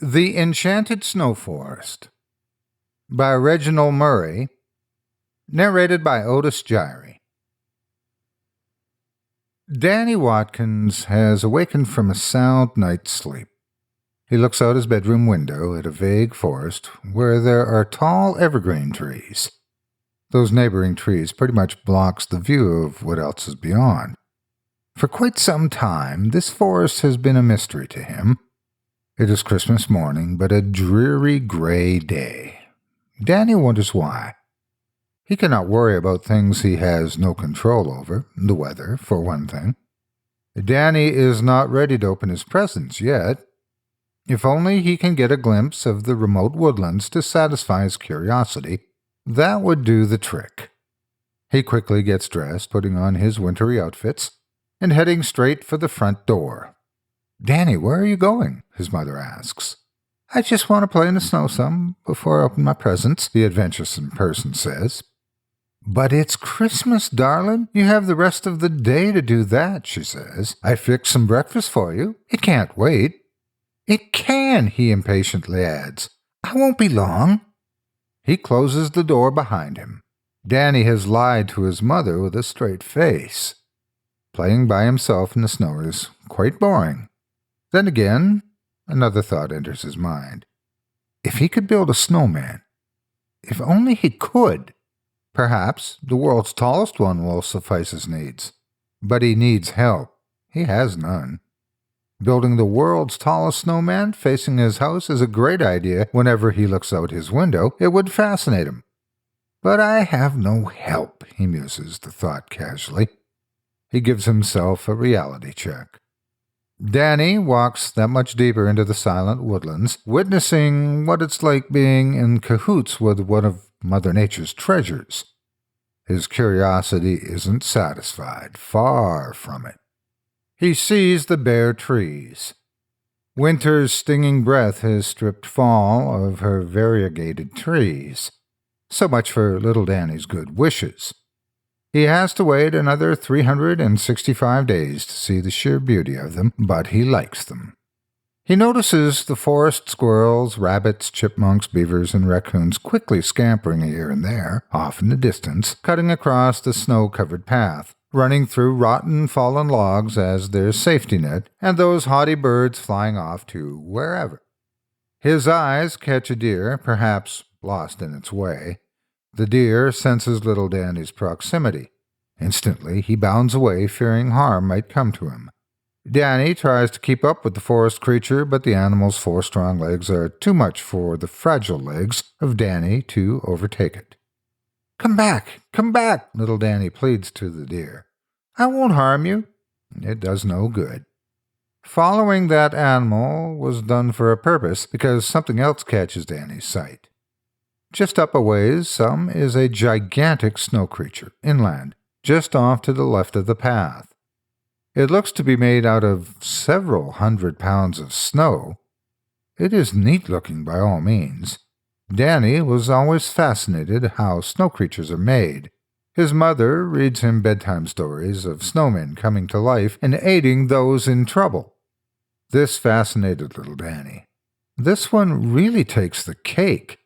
The Enchanted Snow Forest by Reginald Murray, narrated by Otis Jiry. Danny Watkins has awakened from a sound night's sleep. He looks out his bedroom window at a vague forest where there are tall evergreen trees. Those neighboring trees pretty much blocks the view of what else is beyond. For quite some time, this forest has been a mystery to him. It is Christmas morning, but a dreary gray day. Danny wonders why. He cannot worry about things he has no control over, the weather, for one thing. Danny is not ready to open his presents yet. If only he can get a glimpse of the remote woodlands to satisfy his curiosity, that would do the trick. He quickly gets dressed, putting on his wintry outfits, and heading straight for the front door. "Danny, where are you going?" his mother asks. "I just want to play in the snow some before I open my presents," the adventuresome person says. "But it's Christmas, darling. You have the rest of the day to do that," she says. "I fixed some breakfast for you. It can't wait." "It can," he impatiently adds. "I won't be long." He closes the door behind him. Danny has lied to his mother with a straight face. Playing by himself in the snow is quite boring. Then again, another thought enters his mind. If he could build a snowman, if only he could, perhaps the world's tallest one will suffice his needs. But he needs help. He has none. Building the world's tallest snowman facing his house is a great idea. Whenever he looks out his window, it would fascinate him. But I have no help, he muses the thought casually. He gives himself a reality check. Danny walks that much deeper into the silent woodlands, witnessing what it's like being in cahoots with one of Mother Nature's treasures. His curiosity isn't satisfied, far from it. He sees the bare trees. Winter's stinging breath has stripped fall of her variegated trees. So much for little Danny's good wishes. He has to wait another 365 days to see the sheer beauty of them, but he likes them. He notices the forest squirrels, rabbits, chipmunks, beavers, and raccoons quickly scampering here and there, off in the distance, cutting across the snow-covered path, running through rotten, fallen logs as their safety net, and those haughty birds flying off to wherever. His eyes catch a deer, perhaps lost in its way. The deer senses little Danny's proximity. Instantly, he bounds away, fearing harm might come to him. Danny tries to keep up with the forest creature, but the animal's 4 strong legs are too much for the fragile legs of Danny to overtake it. Come back, little Danny pleads to the deer. "I won't harm you." It does no good. Following that animal was done for a purpose, because something else catches Danny's sight. Just up a ways, some is a gigantic snow creature, inland, just off to the left of the path. It looks to be made out of several 100 pounds of snow. It is neat-looking by all means. Danny was always fascinated how snow creatures are made. His mother reads him bedtime stories of snowmen coming to life and aiding those in trouble. This fascinated little Danny. This one really takes the cake.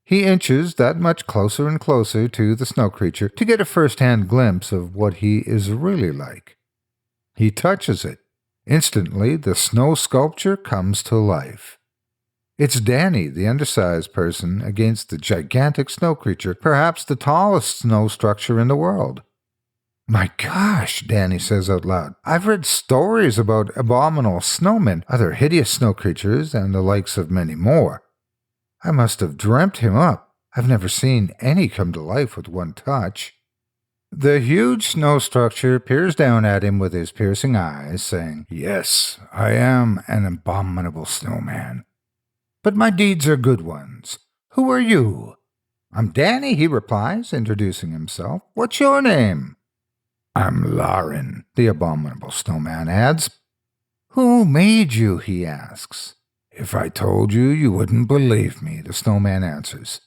He inches that much closer and closer to the snow creature to get a first-hand glimpse of what he is really like. He touches it. Instantly, the snow sculpture comes to life. It's Danny, the undersized person, against the gigantic snow creature, perhaps the tallest snow structure in the world. "My gosh," Danny says out loud, "I've read stories about abominable snowmen, other hideous snow creatures, and the likes of many more. I must have dreamt him up. I've never seen any come to life with one touch." The huge snow structure peers down at him with his piercing eyes, saying, "Yes, I am an abominable snowman. But my deeds are good ones. Who are you?" "I'm Danny," he replies, introducing himself. "What's your name?" "I'm Lauren," the abominable snowman adds. "Who made you?" he asks. "If I told you, you wouldn't believe me," the snowman answers.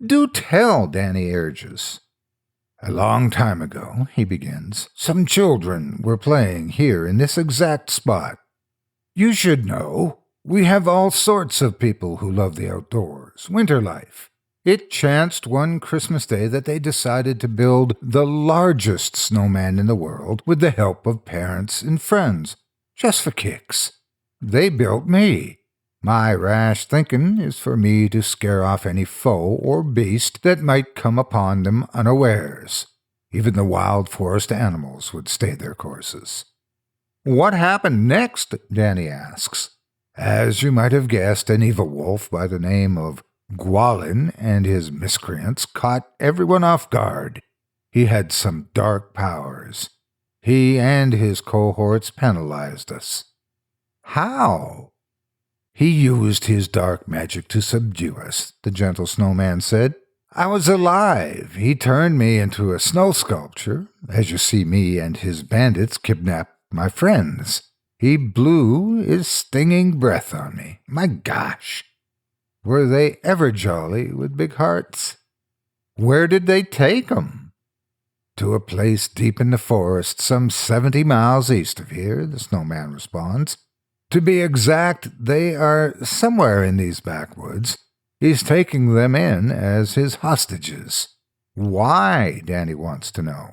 "Do tell," Danny urges. "A long time ago," he begins, "some children were playing here in this exact spot. You should know. We have all sorts of people who love the outdoors, winter life. It chanced one Christmas day that they decided to build the largest snowman in the world with the help of parents and friends, just for kicks. They built me. My rash thinking is for me to scare off any foe or beast that might come upon them unawares. Even the wild forest animals would stay their courses. What happened next? Danny asks. As you might have guessed, an evil wolf by the name of Gwalin and his miscreants caught everyone off guard. He had some dark powers. He and his cohorts penalized us. How? He used his dark magic to subdue us, the gentle snowman said. I was alive. He turned me into a snow sculpture, as you see me and his bandits kidnap my friends. He blew his stinging breath on me. My gosh! Were they ever jolly with big hearts? Where did they take 'em? To a place deep in the forest, some 70 miles east of here, the snowman responds. To be exact, they are somewhere in these backwoods. He's taking them in as his hostages. Why, Danny wants to know.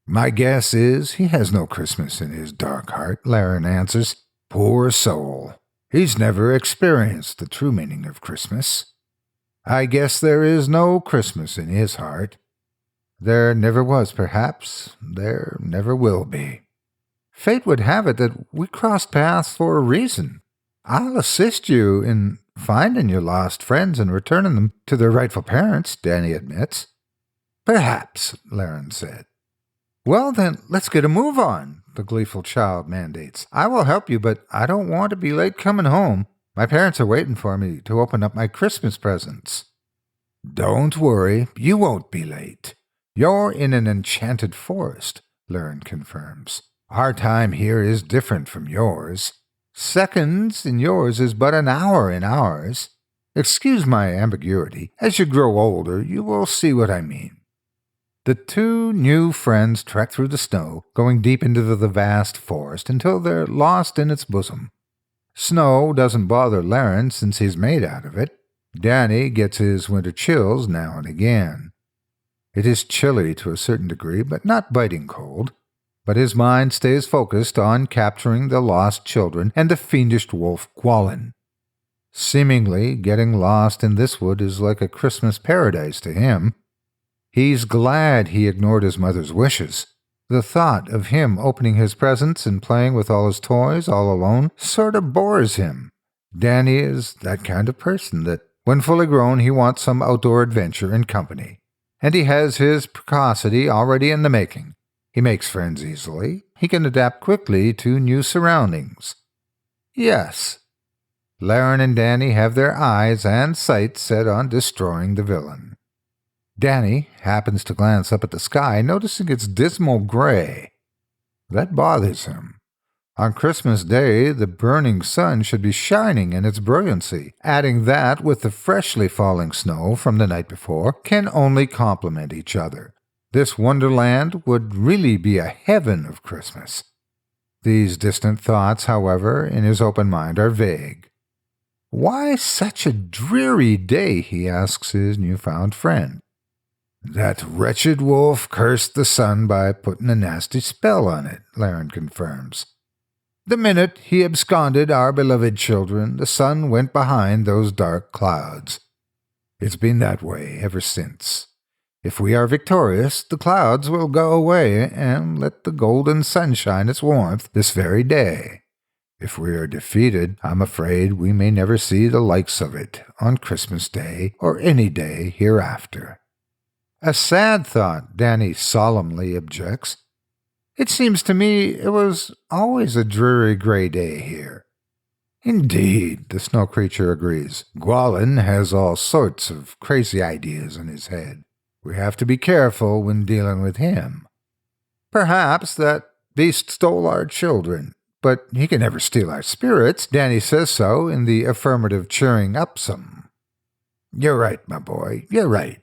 My guess is he has no Christmas in his dark heart, Laren answers. Poor soul. He's never experienced the true meaning of Christmas. I guess there is no Christmas in his heart. There never was, perhaps. There never will be. Fate would have it that we crossed paths for a reason. I'll assist you in finding your lost friends and returning them to their rightful parents, Danny admits. Perhaps, Laren said. Well, then, let's get a move on, the gleeful child mandates. I will help you, but I don't want to be late coming home. My parents are waiting for me to open up my Christmas presents. Don't worry, you won't be late. You're in an enchanted forest, Laren confirms. Our time here is different from yours. Seconds in yours is but an hour in ours. Excuse my ambiguity. As you grow older, you will see what I mean. The two new friends trek through the snow, going deep into the vast forest until they're lost in its bosom. Snow doesn't bother Laren since he's made out of it. Danny gets his winter chills now and again. It is chilly to a certain degree, but not biting cold. But his mind stays focused on capturing the lost children and the fiendish wolf Gwalin. Seemingly, getting lost in this wood is like a Christmas paradise to him. He's glad he ignored his mother's wishes. The thought of him opening his presents and playing with all his toys all alone sort of bores him. Danny is that kind of person that, when fully grown, he wants some outdoor adventure and company. And he has his precocity already in the making. He makes friends easily. He can adapt quickly to new surroundings. Yes, Laren and Danny have their eyes and sights set on destroying the villain. Danny happens to glance up at the sky, noticing its dismal gray. That bothers him. On Christmas Day, the burning sun should be shining in its brilliancy. Adding that with the freshly falling snow from the night before can only complement each other. This wonderland would really be a heaven of Christmas. These distant thoughts, however, in his open mind are vague. Why such a dreary day, he asks his newfound friend. That wretched wolf cursed the sun by putting a nasty spell on it, Laren confirms. The minute he absconded our beloved children, the sun went behind those dark clouds. It's been that way ever since. If we are victorious, the clouds will go away and let the golden sun shine its warmth this very day. If we are defeated, I'm afraid we may never see the likes of it on Christmas Day or any day hereafter. A sad thought, Danny solemnly objects. It seems to me it was always a dreary gray day here. Indeed, the snow creature agrees. Gwalin has all sorts of crazy ideas in his head. We have to be careful when dealing with him. Perhaps that beast stole our children, but he can never steal our spirits. Danny says so in the affirmative, cheering up some. You're right, my boy, you're right,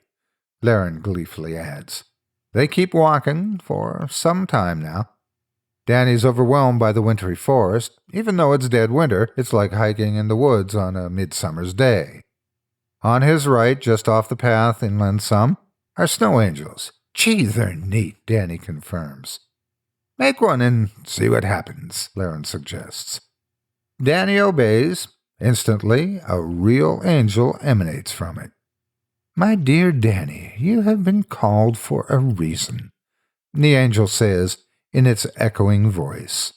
Laren gleefully adds. They keep walking for some time now. Danny's overwhelmed by the wintry forest. Even though it's dead winter, it's like hiking in the woods on a midsummer's day. On his right, just off the path inland some, are snow angels. Gee, they're neat, Danny confirms. Make one and see what happens, Laren suggests. Danny obeys. Instantly, a real angel emanates from it. My dear Danny, you have been called for a reason, the angel says in its echoing voice.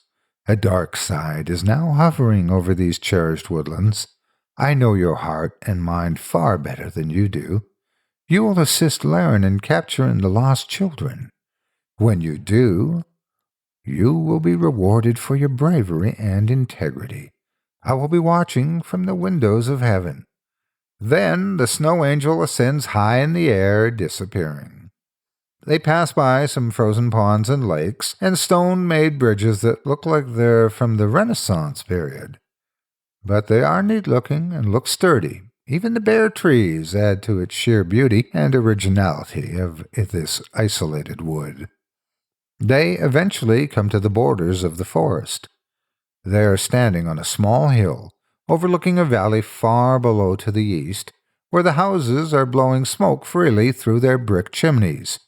A dark side is now hovering over these cherished woodlands. I know your heart and mind far better than you do. You will assist Laren in capturing the lost children. When you do, you will be rewarded for your bravery and integrity. I will be watching from the windows of heaven. Then the snow angel ascends high in the air, disappearing. They pass by some frozen ponds and lakes, and stone-made bridges that look like they're from the Renaissance period. But they are neat-looking and look sturdy. Even the bare trees add to its sheer beauty and originality of this isolated wood. They eventually come to the borders of the forest. They are standing on a small hill, overlooking a valley far below to the east, where the houses are blowing smoke freely through their brick chimneys.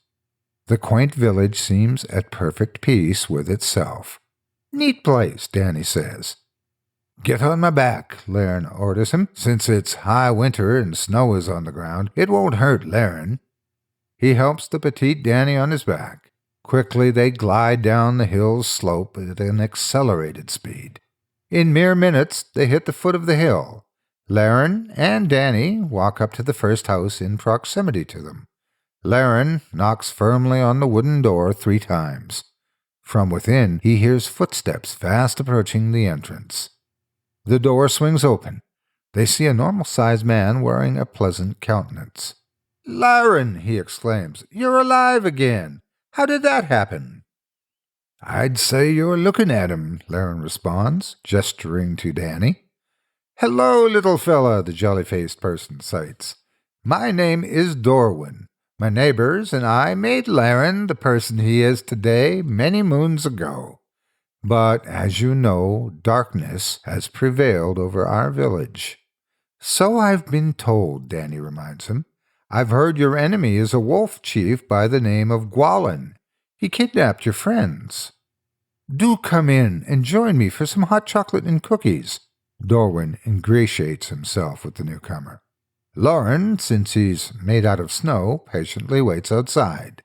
The quaint village seems at perfect peace with itself. Neat place, Danny says. Get on my back, Laren orders him. Since it's high winter and snow is on the ground, it won't hurt Laren. He helps the petite Danny on his back. Quickly they glide down the hill's slope at an accelerated speed. In mere minutes they hit the foot of the hill. Laren and Danny walk up to the first house in proximity to them. Laren knocks firmly on the wooden door 3 times. From within he hears footsteps fast approaching the entrance. The door swings open. They see a normal-sized man wearing a pleasant countenance. "Laren," he exclaims, "you're alive again. How did that happen?" "I'd say you're looking at him," Laren responds, gesturing to Danny. "Hello, little fella," the jolly-faced person cites. "My name is Dorwin. My neighbors and I made Laren the person he is today many moons ago. But, as you know, darkness has prevailed over our village." "So I've been told," Danny reminds him. "I've heard your enemy is a wolf chief by the name of Gwalin. He kidnapped your friends." "Do come in and join me for some hot chocolate and cookies." Dorwin ingratiates himself with the newcomer. Laren, since he's made out of snow, patiently waits outside.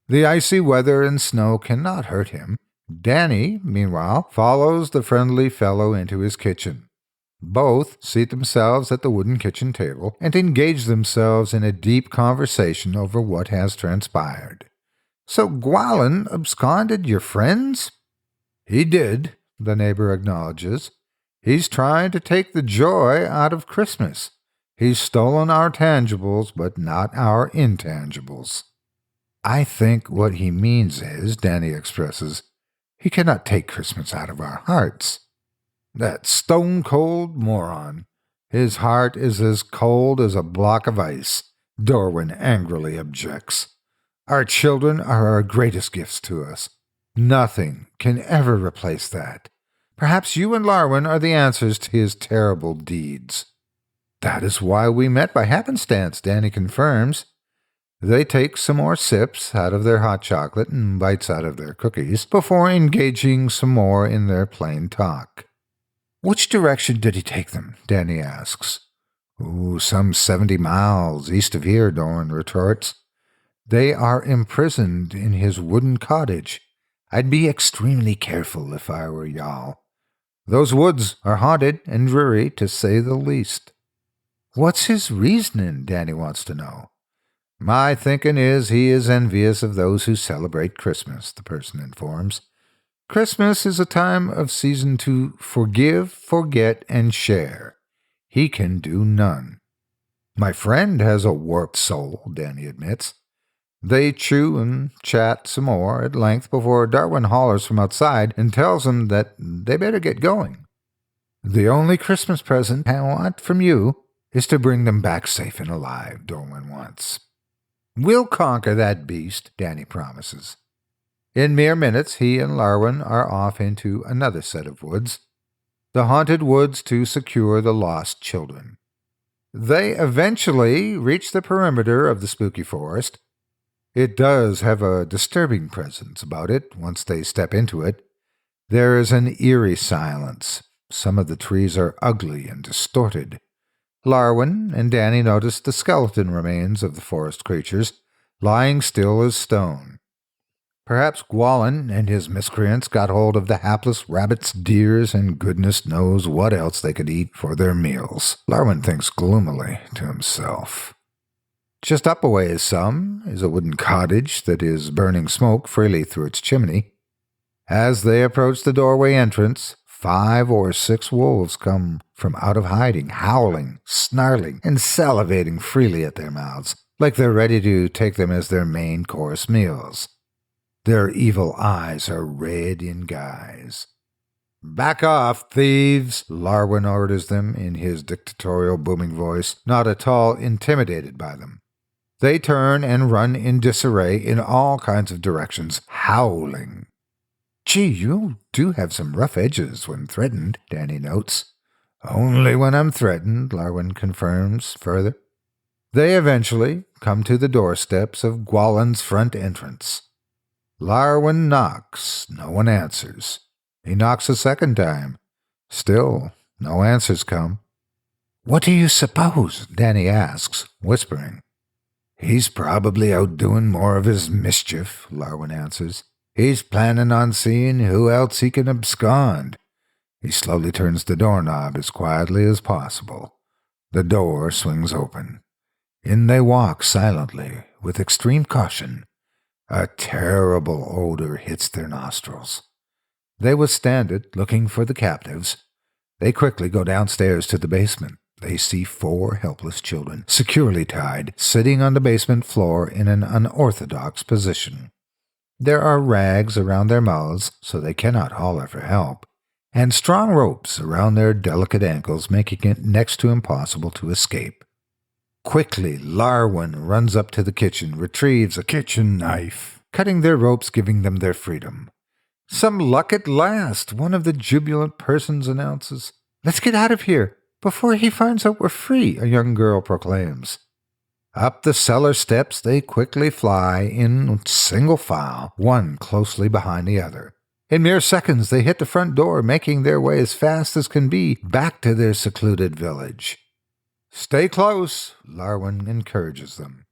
The icy weather and snow cannot hurt him. Danny, meanwhile, follows the friendly fellow into his kitchen. Both seat themselves at the wooden kitchen table and engage themselves in a deep conversation over what has transpired. "So Gwalin absconded your friends?" "He did," the neighbor acknowledges. "He's trying to take the joy out of Christmas. He's stolen our tangibles, but not our intangibles." "I think what he means is," Danny expresses, "he cannot take Christmas out of our hearts." "That stone-cold moron. His heart is as cold as a block of ice," Dorwin angrily objects. "Our children are our greatest gifts to us. Nothing can ever replace that. Perhaps you and Larwin are the answers to his terrible deeds." "That is why we met by happenstance," Danny confirms. They take some more sips out of their hot chocolate and bites out of their cookies before engaging some more in their plain talk. "Which direction did he take them?" Danny asks. Some 70 miles east of here," Dorwin retorts. "They are imprisoned in his wooden cottage. I'd be extremely careful if I were y'all. Those woods are haunted and dreary, to say the least." "What's his reasoning?" Danny wants to know. "My thinking is he is envious of those who celebrate Christmas," the person informs. "Christmas is a time of season to forgive, forget, and share. He can do none." "My friend has a warped soul," Danny admits. They chew and chat some more at length before Darwin hollers from outside and tells them that they better get going. "The only Christmas present I want from you is to bring them back safe and alive," Dorwin wants. "We'll conquer that beast," Danny promises. In mere minutes, he and Larwin are off into another set of woods, the haunted woods to secure the lost children. They eventually reach the perimeter of the spooky forest. It does have a disturbing presence about it once they step into it. There is an eerie silence. Some of the trees are ugly and distorted. Larwin and Danny notice the skeleton remains of the forest creatures, lying still as stone. Perhaps Gwalin and his miscreants got hold of the hapless rabbits, deers, and goodness knows what else they could eat for their meals. Larwin thinks gloomily to himself. Just up a ways some is a wooden cottage that is burning smoke freely through its chimney. As they approach the doorway entrance, 5 or 6 wolves come from out of hiding, howling, snarling, and salivating freely at their mouths, like they're ready to take them as their main course meals. Their evil eyes are red in guise. "Back off, thieves!" Larwin orders them in his dictatorial booming voice, not at all intimidated by them. They turn and run in disarray in all kinds of directions, howling. "Gee, you do have some rough edges when threatened," Danny notes. "Only when I'm threatened," Larwin confirms further. They eventually come to the doorsteps of Gwalin's front entrance. Larwin knocks. No one answers. He knocks a second time. Still, no answers come. "What do you suppose?" Danny asks, whispering. "He's probably out doing more of his mischief," Larwin answers. "He's planning on seeing who else he can abscond." He slowly turns the doorknob as quietly as possible. The door swings open. In they walk silently, with extreme caution. A terrible odor hits their nostrils. They withstand it, looking for the captives. They quickly go downstairs to the basement. They see 4 helpless children, securely tied, sitting on the basement floor in an unorthodox position. There are rags around their mouths, so they cannot holler for help, and strong ropes around their delicate ankles, making it next to impossible to escape. Quickly, Larwin runs up to the kitchen, retrieves a kitchen knife, cutting their ropes, giving them their freedom. "Some luck at last," one of the jubilant persons announces. "Let's get out of here before he finds out we're free," a young girl proclaims. Up the cellar steps they quickly fly in single file, one closely behind the other. In mere seconds they hit the front door, making their way as fast as can be back to their secluded village. "Stay close," Larwin encourages them.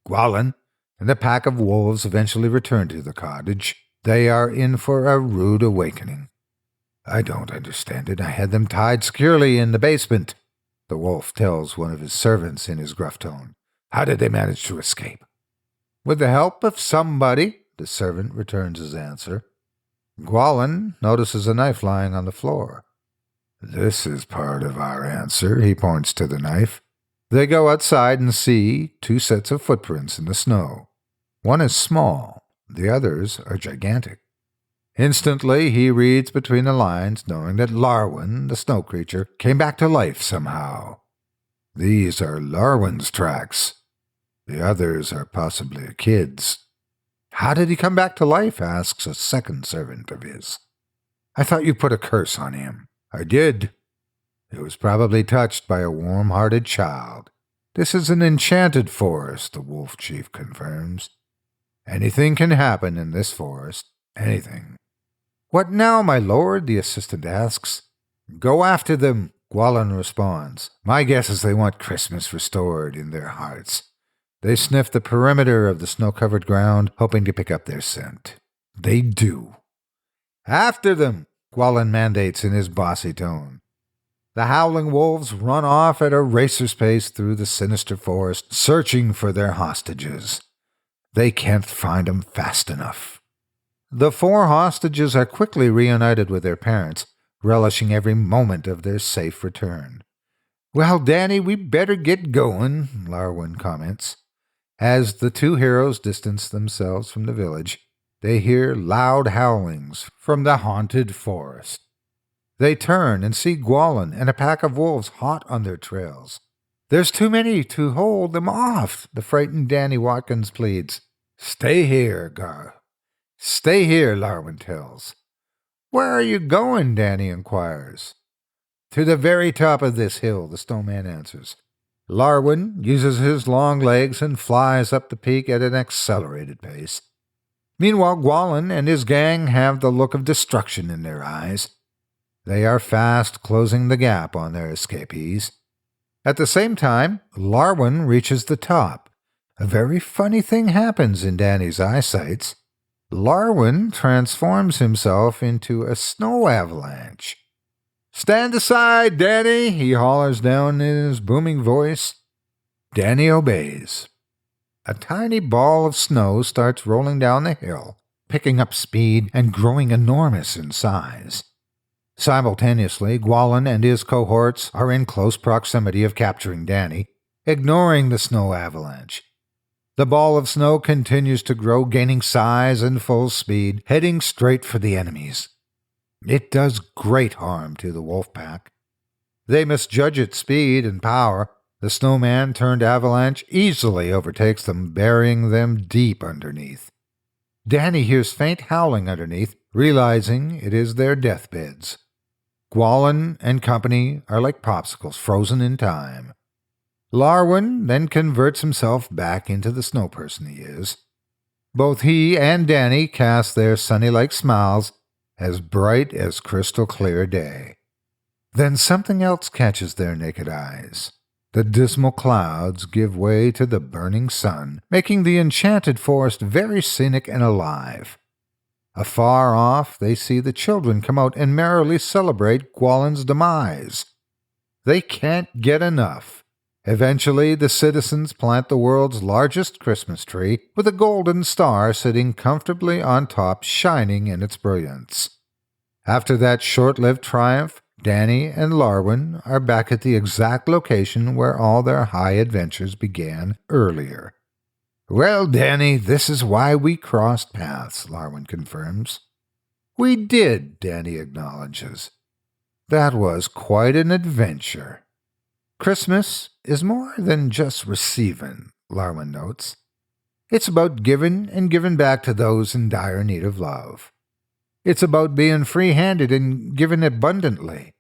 Gwalin and the pack of wolves eventually return to the cottage. They are in for a rude awakening. "I don't understand it. I had them tied securely in the basement," the wolf tells one of his servants in his gruff tone. "How did they manage to escape?" "With the help of somebody," the servant returns his answer. Gwalin notices a knife lying on the floor. "This is part of our answer," he points to the knife. They go outside and see 2 sets of footprints in the snow. One is small, the others are gigantic. Instantly, he reads between the lines, knowing that Larwin, the snow creature, came back to life somehow. These are Larwin's tracks. The others are possibly a kid's. "How did he come back to life?" asks a second servant of his. "I thought you put a curse on him." "I did. It was probably touched by a warm-hearted child." "This is an enchanted forest," the wolf chief confirms. "Anything can happen in this forest. Anything." "What now, my lord?" the assistant asks. "Go after them," Gwalin responds. "My guess is they want Christmas restored in their hearts." They sniff the perimeter of the snow-covered ground, hoping to pick up their scent. They do. "After them," Gwalin mandates in his bossy tone. The howling wolves run off at a racer's pace through the sinister forest, searching for their hostages. They can't find them fast enough. The 4 hostages are quickly reunited with their parents, relishing every moment of their safe return. "Well, Danny, we better get going," Larwin comments. As the 2 heroes distance themselves from the village, they hear loud howlings from the haunted forest. They turn and see Gwalin and a pack of wolves hot on their trails. "There's too many to hold them off," the frightened Danny Watkins pleads. "Stay here, Gar." Stay here, Larwin tells. Where are you going? Danny inquires. To the very top of this hill, the snowman answers. Larwin uses his long legs and flies up the peak at an accelerated pace. Meanwhile, Gwalin and his gang have the look of destruction in their eyes. They are fast closing the gap on their escapees. At the same time, Larwin reaches the top. A very funny thing happens in Danny's eyesights. Larwin transforms himself into a snow avalanche. Stand aside, Danny, he hollers down in his booming voice. Danny obeys. A tiny ball of snow starts rolling down the hill, picking up speed and growing enormous in size. Simultaneously, Gwalin and his cohorts are in close proximity of capturing Danny, ignoring the snow avalanche. The ball of snow continues to grow, gaining size and full speed, heading straight for the enemies. It does great harm to the wolf pack. They misjudge its speed and power. The snowman turned avalanche easily overtakes them, burying them deep underneath. Danny hears faint howling underneath, realizing it is their deathbeds. Gwalin and company are like popsicles frozen in time. Larwin then converts himself back into the snow person he is. Both he and Danny cast their sunny-like smiles, as bright as crystal clear day. Then something else catches their naked eyes. The dismal clouds give way to the burning sun, making the enchanted forest very scenic and alive. Afar off, they see the children come out and merrily celebrate Gwalin's demise. They can't get enough. Eventually, the citizens plant the world's largest Christmas tree, with a golden star sitting comfortably on top, shining in its brilliance. After that short-lived triumph, Danny and Larwin are back at the exact location where all their high adventures began earlier. Well, Danny, this is why we crossed paths, Larwin confirms. We did, Danny acknowledges. That was quite an adventure. Christmas is more than just receiving, Larwin notes. It's about giving and giving back to those in dire need of love. It's about being free-handed and giving abundantly.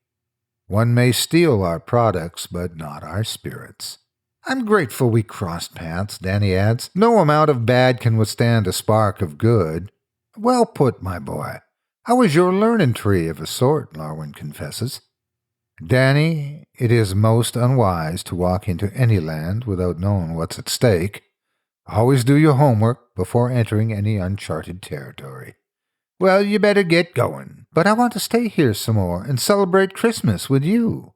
One may steal our products, but not our spirits. I'm grateful we crossed paths, Danny adds. No amount of bad can withstand a spark of good. Well put, my boy. How was your learning tree of a sort, Larwin confesses. Danny, it is most unwise to walk into any land without knowing what's at stake. Always do your homework before entering any uncharted territory. Well, you better get going, but I want to stay here some more and celebrate Christmas with you.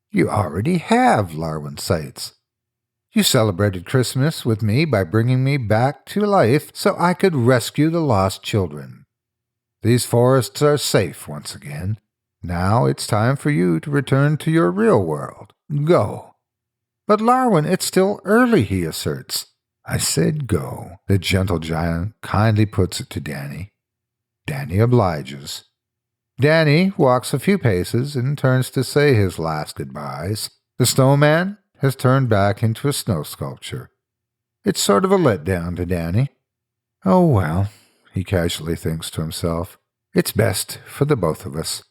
You already have, Larwin cites. You celebrated Christmas with me by bringing me back to life so I could rescue the lost children. These forests are safe once again. Now it's time for you to return to your real world. Go. But Larwin, it's still early, he asserts. I said go, the gentle giant kindly puts it to Danny. Danny obliges. Danny walks a few paces and turns to say his last goodbyes. The snowman has turned back into a snow sculpture. It's sort of a letdown to Danny. Oh well, he casually thinks to himself. It's best for the both of us.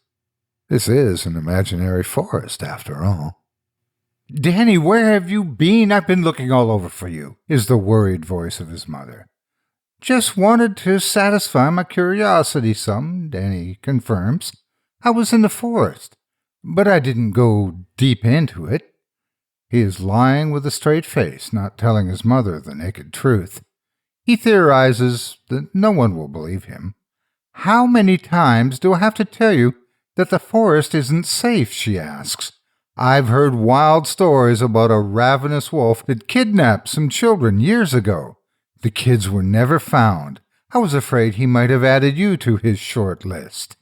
This is an imaginary forest, after all. Danny, where have you been? I've been looking all over for you, is the worried voice of his mother. Just wanted to satisfy my curiosity some, Danny confirms. I was in the forest, but I didn't go deep into it. He is lying with a straight face, not telling his mother the naked truth. He theorizes that no one will believe him. How many times do I have to tell you that the forest isn't safe, she asks. I've heard wild stories about a ravenous wolf that kidnapped some children years ago. The kids were never found. I was afraid he might have added you to his short list.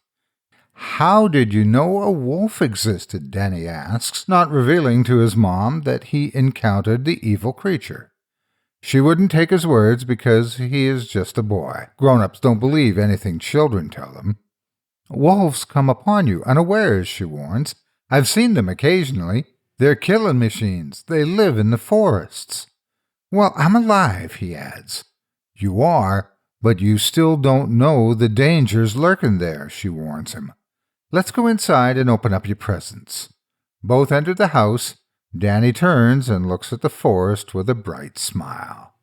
How did you know a wolf existed? Danny asks, not revealing to his mom that he encountered the evil creature. She wouldn't take his words because he is just a boy. Grown-ups don't believe anything children tell them. Wolves come upon you unawares, she warns. I've seen them occasionally. They're killing machines. They live in the forests. Well, I'm alive, he adds. You are, But you still don't know the dangers lurking there, she warns him. Let's go inside and open up your presents. Both enter the house. Danny turns and looks at the forest with a bright smile.